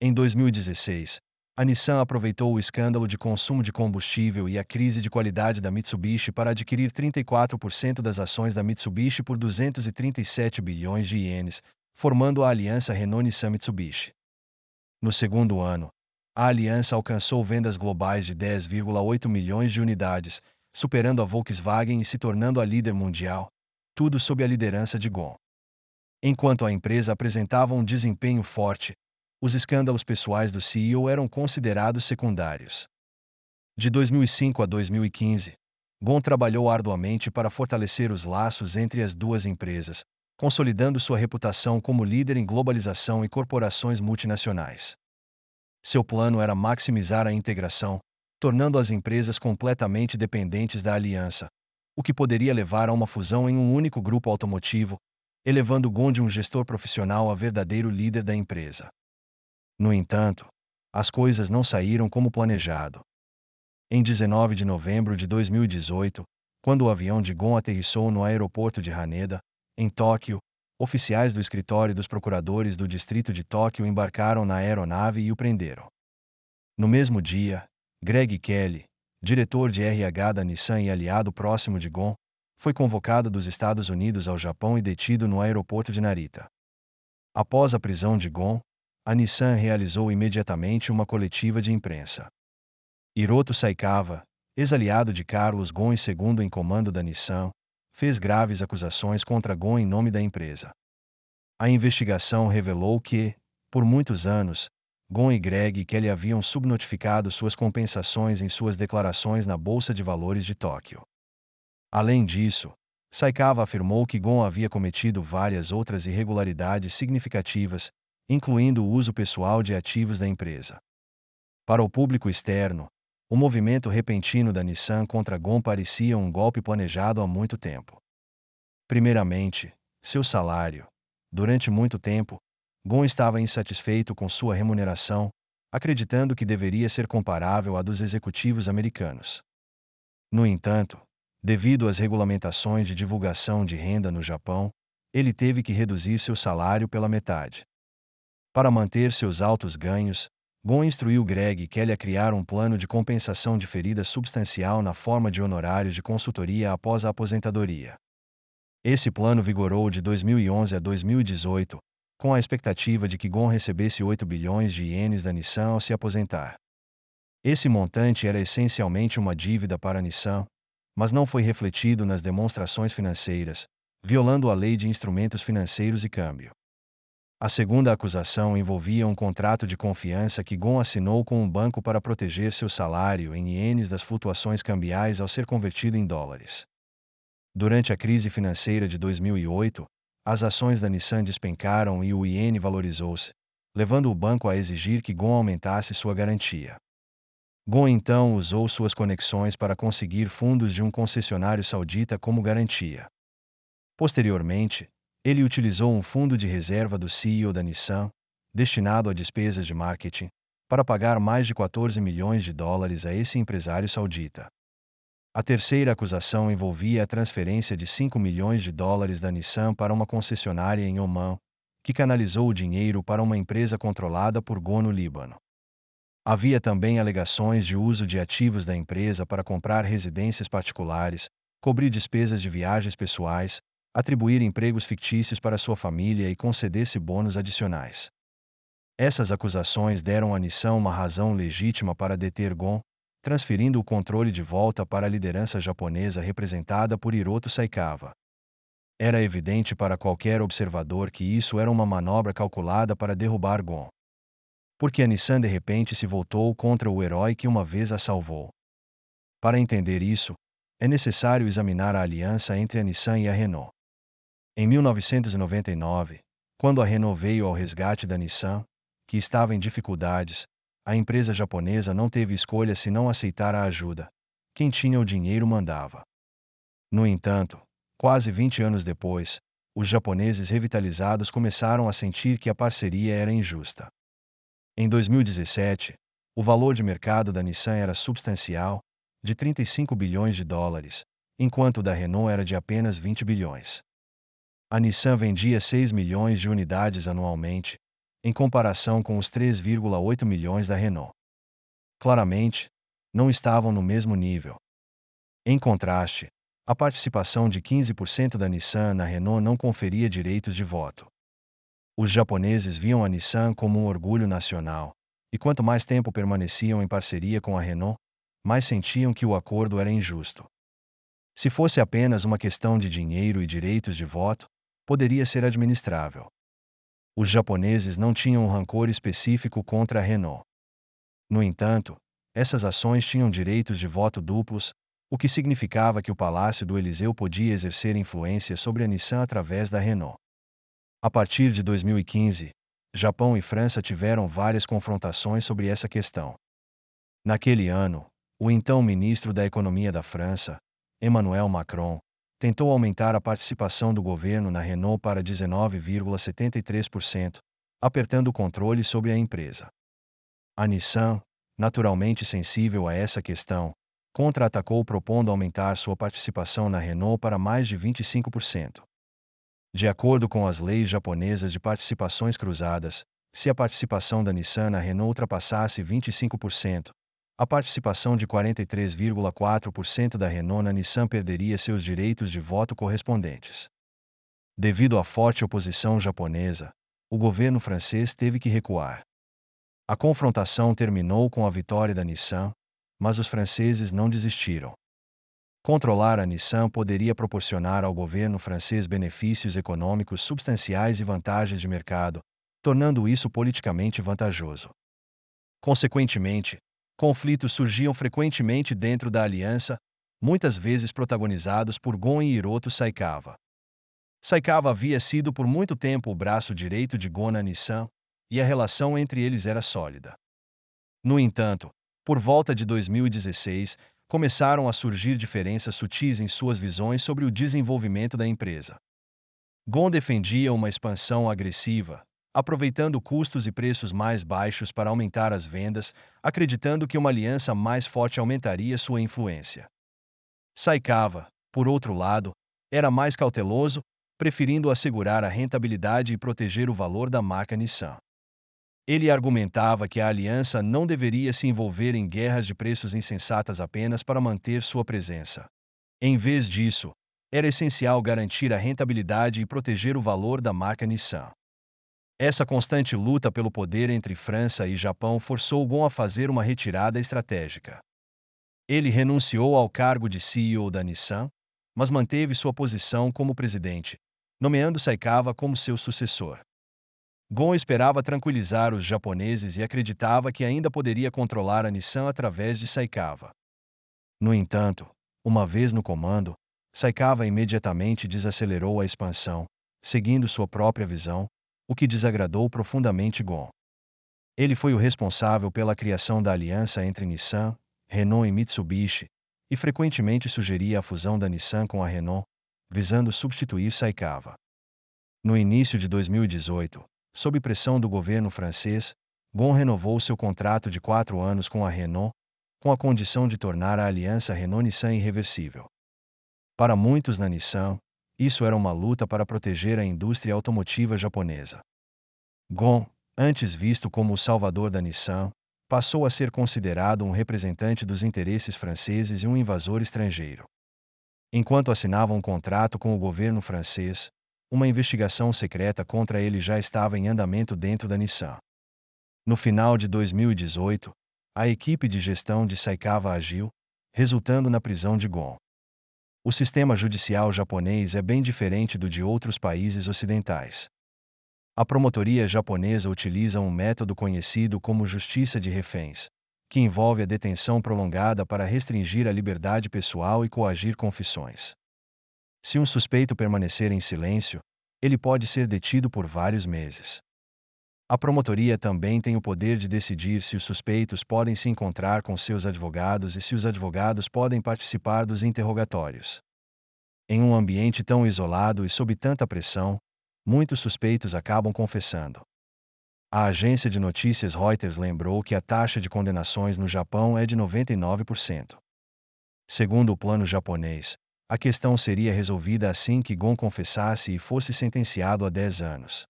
Em 2016, a Nissan aproveitou o escândalo de consumo de combustível e a crise de qualidade da Mitsubishi para adquirir 34% das ações da Mitsubishi por 237 bilhões de ienes, formando a aliança Renault-Nissan-Mitsubishi. No segundo ano, a aliança alcançou vendas globais de 10,8 milhões de unidades, superando a Volkswagen e se tornando a líder mundial, tudo sob a liderança de Ghosn. Enquanto a empresa apresentava um desempenho forte, os escândalos pessoais do CEO eram considerados secundários. De 2005 a 2015, Ghosn trabalhou arduamente para fortalecer os laços entre as duas empresas, consolidando sua reputação como líder em globalização e corporações multinacionais. Seu plano era maximizar a integração, tornando as empresas completamente dependentes da aliança, o que poderia levar a uma fusão em um único grupo automotivo, elevando Gon de um gestor profissional a verdadeiro líder da empresa. No entanto, as coisas não saíram como planejado. Em 19 de novembro de 2018, quando o avião de Gon aterrissou no aeroporto de Haneda, em Tóquio, oficiais do escritório dos procuradores do distrito de Tóquio embarcaram na aeronave e o prenderam. No mesmo dia, Greg Kelly, diretor de RH da Nissan e aliado próximo de Gon, foi convocado dos Estados Unidos ao Japão e detido no aeroporto de Narita. Após a prisão de Gon, a Nissan realizou imediatamente uma coletiva de imprensa. Hiroto Saikawa, ex-aliado de Carlos Ghosn e segundo em comando da Nissan, fez graves acusações contra Ghosn em nome da empresa. A investigação revelou que, por muitos anos, Ghosn e Greg Kelly haviam subnotificado suas compensações em suas declarações na Bolsa de Valores de Tóquio. Além disso, Saikawa afirmou que Ghosn havia cometido várias outras irregularidades significativas, incluindo o uso pessoal de ativos da empresa. Para o público externo, o movimento repentino da Nissan contra Ghosn parecia um golpe planejado há muito tempo. Primeiramente, seu salário. Durante muito tempo, Ghosn estava insatisfeito com sua remuneração, acreditando que deveria ser comparável à dos executivos americanos. No entanto, devido às regulamentações de divulgação de renda no Japão, ele teve que reduzir seu salário pela metade. Para manter seus altos ganhos, Ghosn instruiu Greg Kelly a criar um plano de compensação diferida substancial na forma de honorários de consultoria após a aposentadoria. Esse plano vigorou de 2011 a 2018, com a expectativa de que Ghosn recebesse 8 bilhões de ienes da Nissan ao se aposentar. Esse montante era essencialmente uma dívida para a Nissan, mas não foi refletido nas demonstrações financeiras, violando a lei de instrumentos financeiros e câmbio. A segunda acusação envolvia um contrato de confiança que Ghosn assinou com um banco para proteger seu salário em ienes das flutuações cambiais ao ser convertido em dólares. Durante a crise financeira de 2008, as ações da Nissan despencaram e o iene valorizou-se, levando o banco a exigir que Ghosn aumentasse sua garantia. Ghosn então usou suas conexões para conseguir fundos de um concessionário saudita como garantia. Posteriormente, ele utilizou um fundo de reserva do CEO da Nissan, destinado a despesas de marketing, para pagar mais de 14 milhões de dólares a esse empresário saudita. A terceira acusação envolvia a transferência de 5 milhões de dólares da Nissan para uma concessionária em Omã, que canalizou o dinheiro para uma empresa controlada por Ghosn no Líbano. Havia também alegações de uso de ativos da empresa para comprar residências particulares, cobrir despesas de viagens pessoais, atribuir empregos fictícios para sua família e conceder-se bônus adicionais. Essas acusações deram à Nissan uma razão legítima para deter Ghosn, transferindo o controle de volta para a liderança japonesa representada por Hiroto Saikawa. Era evidente para qualquer observador que isso era uma manobra calculada para derrubar Ghosn. Porque a Nissan de repente se voltou contra o herói que uma vez a salvou. Para entender isso, é necessário examinar a aliança entre a Nissan e a Renault. Em 1999, quando a Renault veio ao resgate da Nissan, que estava em dificuldades, a empresa japonesa não teve escolha senão aceitar a ajuda. Quem tinha o dinheiro mandava. No entanto, quase 20 anos depois, os japoneses revitalizados começaram a sentir que a parceria era injusta. Em 2017, o valor de mercado da Nissan era substancial, de 35 bilhões de dólares, enquanto o da Renault era de apenas 20 bilhões. A Nissan vendia 6 milhões de unidades anualmente, em comparação com os 3,8 milhões da Renault. Claramente, não estavam no mesmo nível. Em contraste, a participação de 15% da Nissan na Renault não conferia direitos de voto. Os japoneses viam a Nissan como um orgulho nacional, e quanto mais tempo permaneciam em parceria com a Renault, mais sentiam que o acordo era injusto. Se fosse apenas uma questão de dinheiro e direitos de voto, poderia ser administrável. Os japoneses não tinham um rancor específico contra a Renault. No entanto, essas ações tinham direitos de voto duplos, o que significava que o Palácio do Eliseu podia exercer influência sobre a Nissan através da Renault. A partir de 2015, Japão e França tiveram várias confrontações sobre essa questão. Naquele ano, o então ministro da Economia da França, Emmanuel Macron, tentou aumentar a participação do governo na Renault para 19,73%, apertando o controle sobre a empresa. A Nissan, naturalmente sensível a essa questão, contra-atacou propondo aumentar sua participação na Renault para mais de 25%. De acordo com as leis japonesas de participações cruzadas, se a participação da Nissan na Renault ultrapassasse 25%, a participação de 43,4% da Renault na Nissan perderia seus direitos de voto correspondentes. Devido à forte oposição japonesa, o governo francês teve que recuar. A confrontação terminou com a vitória da Nissan, mas os franceses não desistiram. Controlar a Nissan poderia proporcionar ao governo francês benefícios econômicos substanciais e vantagens de mercado, tornando isso politicamente vantajoso. Consequentemente, conflitos surgiam frequentemente dentro da aliança, muitas vezes protagonizados por Gon e Hiroto Saikawa. Saikawa havia sido por muito tempo o braço direito de Gon na Nissan, e a relação entre eles era sólida. No entanto, por volta de 2016, começaram a surgir diferenças sutis em suas visões sobre o desenvolvimento da empresa. Gon defendia uma expansão agressiva, aproveitando custos e preços mais baixos para aumentar as vendas, acreditando que uma aliança mais forte aumentaria sua influência. Saikawa, por outro lado, era mais cauteloso, preferindo assegurar a rentabilidade e proteger o valor da marca Nissan. Ele argumentava que a aliança não deveria se envolver em guerras de preços insensatas apenas para manter sua presença. Em vez disso, era essencial garantir a rentabilidade e proteger o valor da marca Nissan. Essa constante luta pelo poder entre França e Japão forçou Gon a fazer uma retirada estratégica. Ele renunciou ao cargo de CEO da Nissan, mas manteve sua posição como presidente, nomeando Saikawa como seu sucessor. Gon esperava tranquilizar os japoneses e acreditava que ainda poderia controlar a Nissan através de Saikawa. No entanto, uma vez no comando, Saikawa imediatamente desacelerou a expansão, seguindo sua própria visão, o que desagradou profundamente Gon. Ele foi o responsável pela criação da aliança entre Nissan, Renault e Mitsubishi, e frequentemente sugeria a fusão da Nissan com a Renault, visando substituir Saikawa. No início de 2018, sob pressão do governo francês, Gon renovou seu contrato de 4 anos com a Renault, com a condição de tornar a aliança Renault-Nissan irreversível. Para muitos na Nissan, isso era uma luta para proteger a indústria automotiva japonesa. Gon, antes visto como o salvador da Nissan, passou a ser considerado um representante dos interesses franceses e um invasor estrangeiro. Enquanto assinava um contrato com o governo francês, uma investigação secreta contra ele já estava em andamento dentro da Nissan. No final de 2018, a equipe de gestão de Saikawa agiu, resultando na prisão de Gon. O sistema judicial japonês é bem diferente do de outros países ocidentais. A promotoria japonesa utiliza um método conhecido como justiça de reféns, que envolve a detenção prolongada para restringir a liberdade pessoal e coagir confissões. Se um suspeito permanecer em silêncio, ele pode ser detido por vários meses. A promotoria também tem o poder de decidir se os suspeitos podem se encontrar com seus advogados e se os advogados podem participar dos interrogatórios. Em um ambiente tão isolado e sob tanta pressão, muitos suspeitos acabam confessando. A agência de notícias Reuters lembrou que a taxa de condenações no Japão é de 99%. Segundo o plano japonês, a questão seria resolvida assim que Gon confessasse e fosse sentenciado a 10 anos.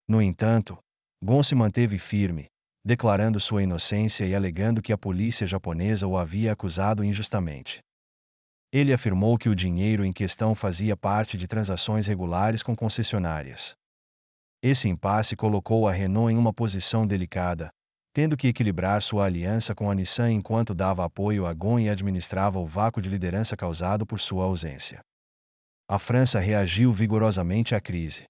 No entanto, Gon se manteve firme, declarando sua inocência e alegando que a polícia japonesa o havia acusado injustamente. Ele afirmou que o dinheiro em questão fazia parte de transações regulares com concessionárias. Esse impasse colocou a Renault em uma posição delicada, tendo que equilibrar sua aliança com a Nissan enquanto dava apoio a Gon e administrava o vácuo de liderança causado por sua ausência. A França reagiu vigorosamente à crise.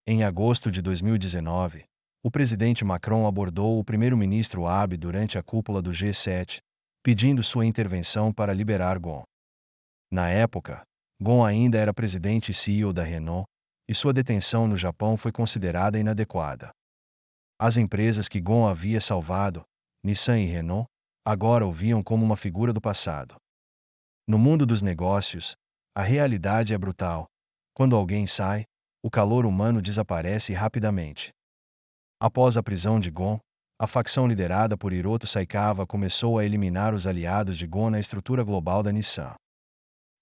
Em agosto de 2019, o presidente Macron abordou o primeiro-ministro Abe durante a cúpula do G7, pedindo sua intervenção para liberar Gon. Na época, Gon ainda era presidente e CEO da Renault, e sua detenção no Japão foi considerada inadequada. As empresas que Gon havia salvado, Nissan e Renault, agora o viam como uma figura do passado. No mundo dos negócios, a realidade é brutal. Quando alguém sai, o calor humano desaparece rapidamente. Após a prisão de Gon, a facção liderada por Hiroto Saikawa começou a eliminar os aliados de Gon na estrutura global da Nissan.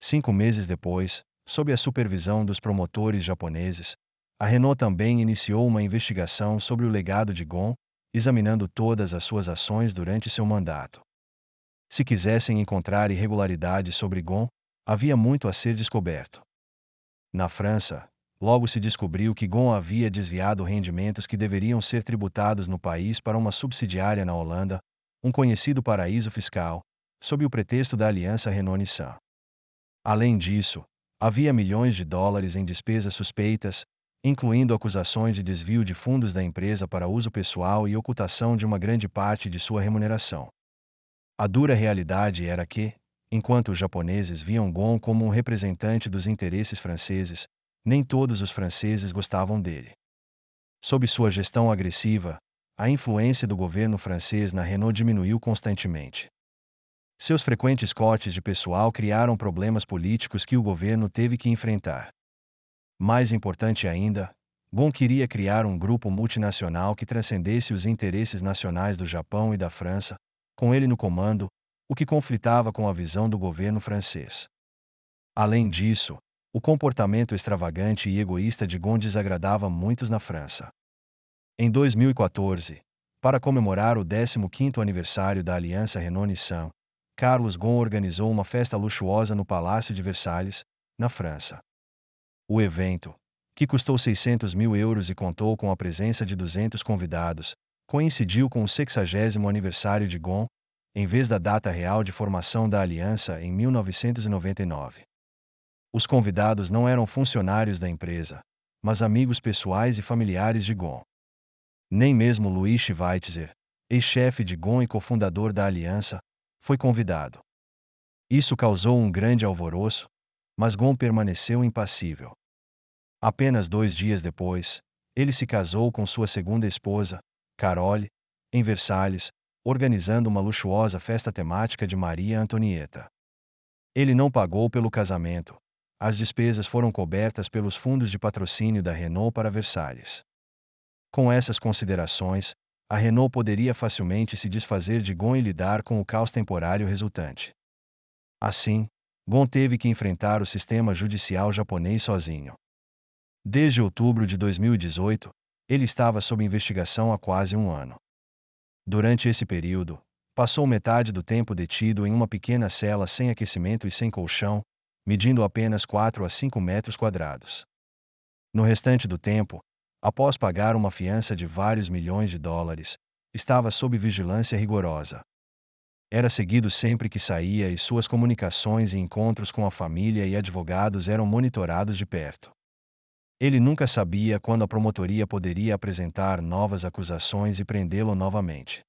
5 meses depois, sob a supervisão dos promotores japoneses, a Renault também iniciou uma investigação sobre o legado de Gon, examinando todas as suas ações durante seu mandato. Se quisessem encontrar irregularidades sobre Gon, havia muito a ser descoberto. Na França, logo se descobriu que Gon havia desviado rendimentos que deveriam ser tributados no país para uma subsidiária na Holanda, um conhecido paraíso fiscal, sob o pretexto da aliança Renault-Nissan. Além disso, havia milhões de dólares em despesas suspeitas, incluindo acusações de desvio de fundos da empresa para uso pessoal e ocultação de uma grande parte de sua remuneração. A dura realidade era que, enquanto os japoneses viam Gon como um representante dos interesses franceses, nem todos os franceses gostavam dele. Sob sua gestão agressiva, a influência do governo francês na Renault diminuiu constantemente. Seus frequentes cortes de pessoal criaram problemas políticos que o governo teve que enfrentar. Mais importante ainda, Gon queria criar um grupo multinacional que transcendesse os interesses nacionais do Japão e da França, com ele no comando, o que conflitava com a visão do governo francês. Além disso, o comportamento extravagante e egoísta de Gon desagradava muitos na França. Em 2014, para comemorar o 15º aniversário da aliança Renault-Nissan, Carlos Ghosn organizou uma festa luxuosa no Palácio de Versalhes, na França. O evento, que custou 600 mil euros e contou com a presença de 200 convidados, coincidiu com o 60º aniversário de Ghosn, em vez da data real de formação da aliança em 1999. Os convidados não eram funcionários da empresa, mas amigos pessoais e familiares de Ghosn. Nem mesmo Louis Schweitzer, ex-chefe de Ghosn e cofundador da aliança, foi convidado. Isso causou um grande alvoroço, mas Ghosn permaneceu impassível. Apenas 2 dias depois, ele se casou com sua segunda esposa, Carole, em Versalhes, organizando uma luxuosa festa temática de Maria Antonieta. Ele não pagou pelo casamento. As despesas foram cobertas pelos fundos de patrocínio da Renault para Versalhes. Com essas considerações, a Renault poderia facilmente se desfazer de Ghosn e lidar com o caos temporário resultante. Assim, Ghosn teve que enfrentar o sistema judicial japonês sozinho. Desde outubro de 2018, ele estava sob investigação há quase um ano. Durante esse período, passou metade do tempo detido em uma pequena cela sem aquecimento e sem colchão, medindo apenas 4 a 5 metros quadrados. No restante do tempo, após pagar uma fiança de vários milhões de dólares, estava sob vigilância rigorosa. Era seguido sempre que saía e suas comunicações e encontros com a família e advogados eram monitorados de perto. Ele nunca sabia quando a promotoria poderia apresentar novas acusações e prendê-lo novamente.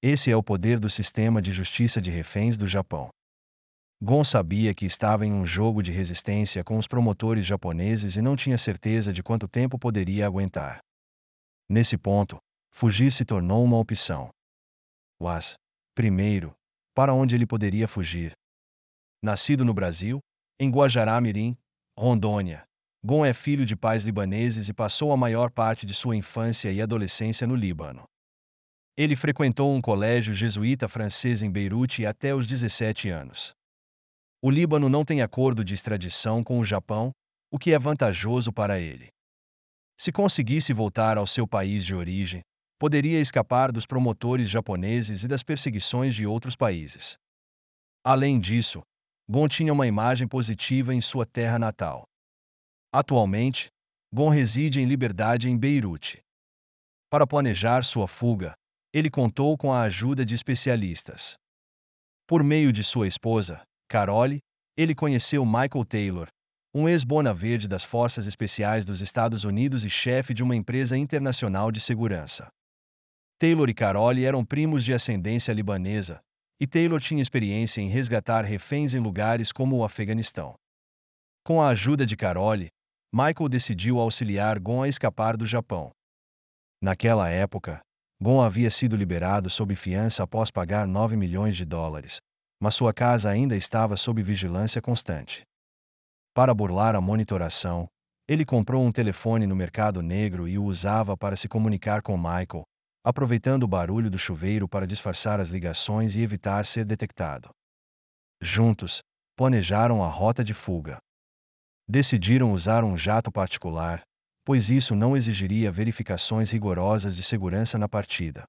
Esse é o poder do sistema de justiça de reféns do Japão. Ghosn sabia que estava em um jogo de resistência com os promotores japoneses e não tinha certeza de quanto tempo poderia aguentar. Nesse ponto, fugir se tornou uma opção. Mas, primeiro, para onde ele poderia fugir? Nascido no Brasil, em Guajará-Mirim, Rondônia, Ghosn é filho de pais libaneses e passou a maior parte de sua infância e adolescência no Líbano. Ele frequentou um colégio jesuíta francês em Beirute até os 17 anos. O Líbano não tem acordo de extradição com o Japão, o que é vantajoso para ele. Se conseguisse voltar ao seu país de origem, poderia escapar dos promotores japoneses e das perseguições de outros países. Além disso, Ghosn tinha uma imagem positiva em sua terra natal. Atualmente, Ghosn reside em liberdade em Beirute. Para planejar sua fuga, ele contou com a ajuda de especialistas. Por meio de sua esposa, Carole, ele conheceu Michael Taylor, um ex-bona verde das Forças Especiais dos Estados Unidos e chefe de uma empresa internacional de segurança. Taylor e Carole eram primos de ascendência libanesa, e Taylor tinha experiência em resgatar reféns em lugares como o Afeganistão. Com a ajuda de Carole, Michael decidiu auxiliar Gon a escapar do Japão. Naquela época, Gon havia sido liberado sob fiança após pagar 9 milhões de dólares, mas sua casa ainda estava sob vigilância constante. Para burlar a monitoração, ele comprou um telefone no mercado negro e o usava para se comunicar com Michael, aproveitando o barulho do chuveiro para disfarçar as ligações e evitar ser detectado. Juntos, planejaram a rota de fuga. Decidiram usar um jato particular, pois isso não exigiria verificações rigorosas de segurança na partida.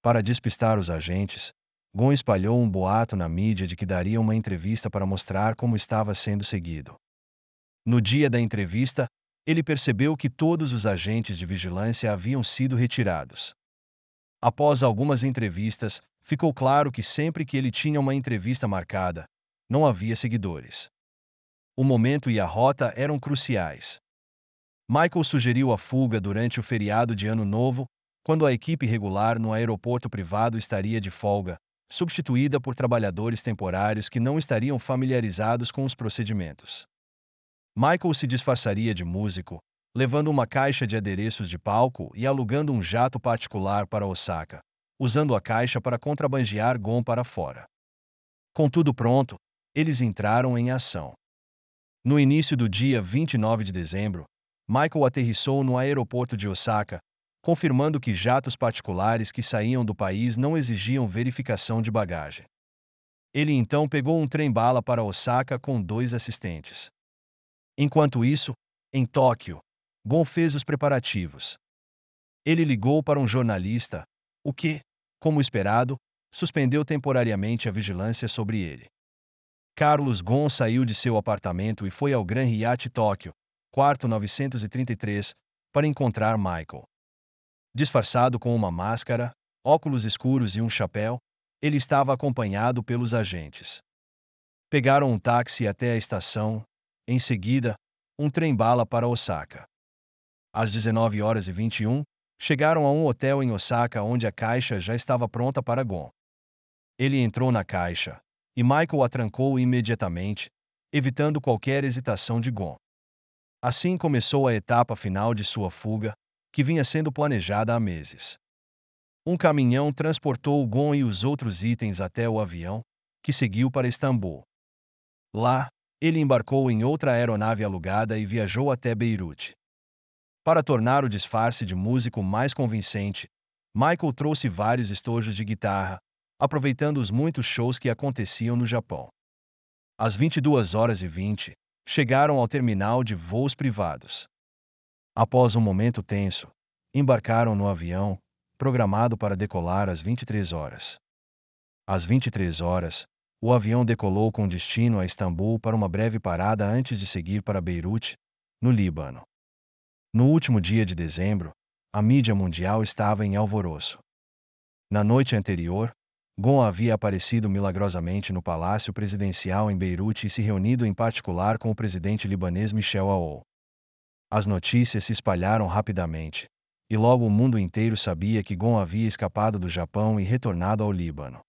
Para despistar os agentes, Gon espalhou um boato na mídia de que daria uma entrevista para mostrar como estava sendo seguido. No dia da entrevista, ele percebeu que todos os agentes de vigilância haviam sido retirados. Após algumas entrevistas, ficou claro que sempre que ele tinha uma entrevista marcada, não havia seguidores. O momento e a rota eram cruciais. Michael sugeriu a fuga durante o feriado de Ano Novo, quando a equipe regular no aeroporto privado estaria de folga, substituída por trabalhadores temporários que não estariam familiarizados com os procedimentos. Michael se disfarçaria de músico, levando uma caixa de adereços de palco e alugando um jato particular para Osaka, usando a caixa para contrabandear Gon para fora. Com tudo pronto, eles entraram em ação. No início do dia 29 de dezembro, Michael aterrissou no aeroporto de Osaka, confirmando que jatos particulares que saíam do país não exigiam verificação de bagagem. Ele então pegou um trem-bala para Osaka com 2 assistentes. Enquanto isso, em Tóquio, Gon fez os preparativos. Ele ligou para um jornalista, o que, como esperado, suspendeu temporariamente a vigilância sobre ele. Carlos Gon saiu de seu apartamento e foi ao Grand Hyatt Tóquio, quarto 933, para encontrar Michael. Disfarçado com uma máscara, óculos escuros e um chapéu, ele estava acompanhado pelos agentes. Pegaram um táxi até a estação, em seguida, um trem-bala para Osaka. Às 19h21, chegaram a um hotel em Osaka onde a caixa já estava pronta para Gon. Ele entrou na caixa, e Michael a trancou imediatamente, evitando qualquer hesitação de Gon. Assim começou a etapa final de sua fuga, que vinha sendo planejada há meses. Um caminhão transportou Gon e os outros itens até o avião, que seguiu para Istambul. Lá, ele embarcou em outra aeronave alugada e viajou até Beirute. Para tornar o disfarce de músico mais convincente, Michael trouxe vários estojos de guitarra, aproveitando os muitos shows que aconteciam no Japão. Às 22h20, chegaram ao terminal de voos privados. Após um momento tenso, embarcaram no avião, programado para decolar às 23h. Às 23h, o avião decolou com destino a Istambul para uma breve parada antes de seguir para Beirute, no Líbano. No último dia de dezembro, a mídia mundial estava em alvoroço. Na noite anterior, Gon havia aparecido milagrosamente no Palácio Presidencial em Beirute e se reunido em particular com o presidente libanês Michel Aoun. As notícias se espalharam rapidamente, e logo o mundo inteiro sabia que Gon havia escapado do Japão e retornado ao Líbano.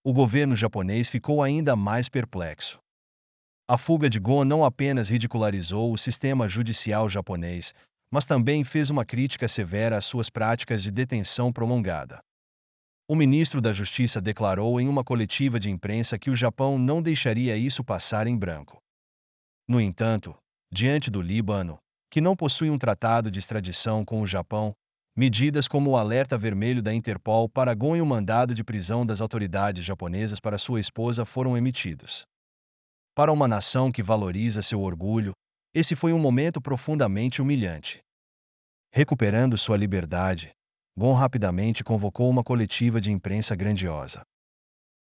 O governo japonês ficou ainda mais perplexo. A fuga de Gon não apenas ridicularizou o sistema judicial japonês, mas também fez uma crítica severa às suas práticas de detenção prolongada. O ministro da Justiça declarou em uma coletiva de imprensa que o Japão não deixaria isso passar em branco. No entanto, diante do Líbano, que não possui um tratado de extradição com o Japão, medidas como o alerta vermelho da Interpol para Gon e o mandado de prisão das autoridades japonesas para sua esposa foram emitidos. Para uma nação que valoriza seu orgulho, esse foi um momento profundamente humilhante. Recuperando sua liberdade, Gon rapidamente convocou uma coletiva de imprensa grandiosa.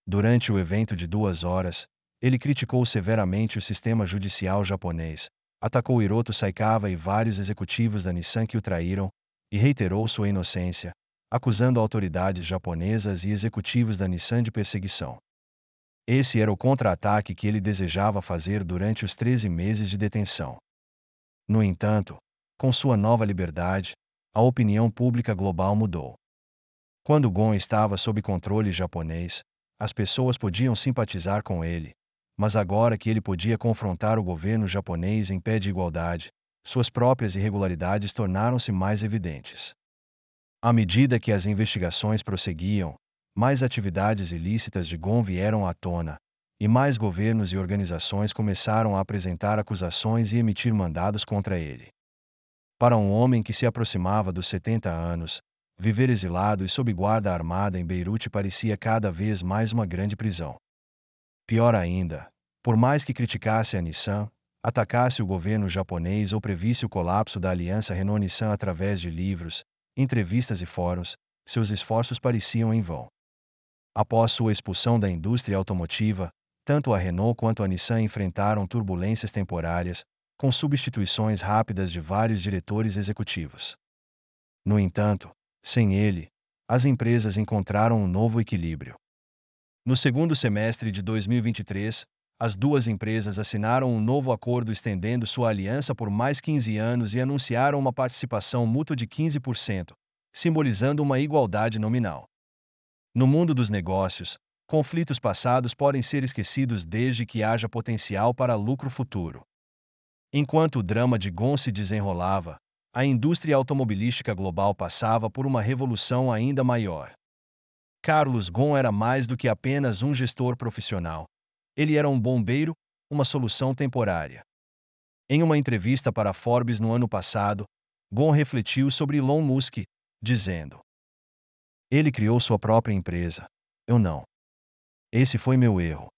Durante o evento de 2 horas, ele criticou severamente o sistema judicial japonês, atacou Hiroto Saikawa e vários executivos da Nissan que o traíram, e reiterou sua inocência, acusando autoridades japonesas e executivos da Nissan de perseguição. Esse era o contra-ataque que ele desejava fazer durante os 13 meses de detenção. No entanto, com sua nova liberdade, a opinião pública global mudou. Quando Gon estava sob controle japonês, as pessoas podiam simpatizar com ele, mas agora que ele podia confrontar o governo japonês em pé de igualdade, suas próprias irregularidades tornaram-se mais evidentes. À medida que as investigações prosseguiam, mais atividades ilícitas de Gon vieram à tona, e mais governos e organizações começaram a apresentar acusações e emitir mandados contra ele. Para um homem que se aproximava dos 70 anos, viver exilado e sob guarda armada em Beirute parecia cada vez mais uma grande prisão. Pior ainda, por mais que criticasse a Nissan, atacasse o governo japonês ou previsse o colapso da aliança Renault-Nissan através de livros, entrevistas e fóruns, seus esforços pareciam em vão. Após sua expulsão da indústria automotiva, tanto a Renault quanto a Nissan enfrentaram turbulências temporárias, com substituições rápidas de vários diretores executivos. No entanto, sem ele, as empresas encontraram um novo equilíbrio. No segundo semestre de 2023, as duas empresas assinaram um novo acordo estendendo sua aliança por mais 15 anos e anunciaram uma participação mútua de 15%, simbolizando uma igualdade nominal. No mundo dos negócios, conflitos passados podem ser esquecidos desde que haja potencial para lucro futuro. Enquanto o drama de Gon se desenrolava, a indústria automobilística global passava por uma revolução ainda maior. Carlos Ghosn era mais do que apenas um gestor profissional. Ele era um bombeiro, uma solução temporária. Em uma entrevista para Forbes no ano passado, Ghosn refletiu sobre Elon Musk, dizendo: "Ele criou sua própria empresa. Eu não. Esse foi meu erro.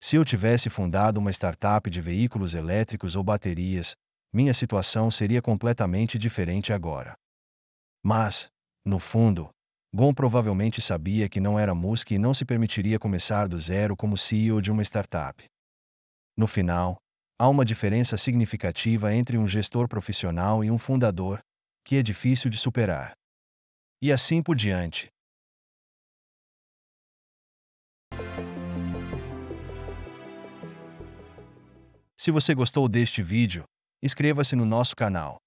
Se eu tivesse fundado uma startup de veículos elétricos ou baterias, minha situação seria completamente diferente agora." Mas, no fundo, Ghosn provavelmente sabia que não era Musk e não se permitiria começar do zero como CEO de uma startup. No final, há uma diferença significativa entre um gestor profissional e um fundador, que é difícil de superar. E assim por diante. Se você gostou deste vídeo, inscreva-se no nosso canal.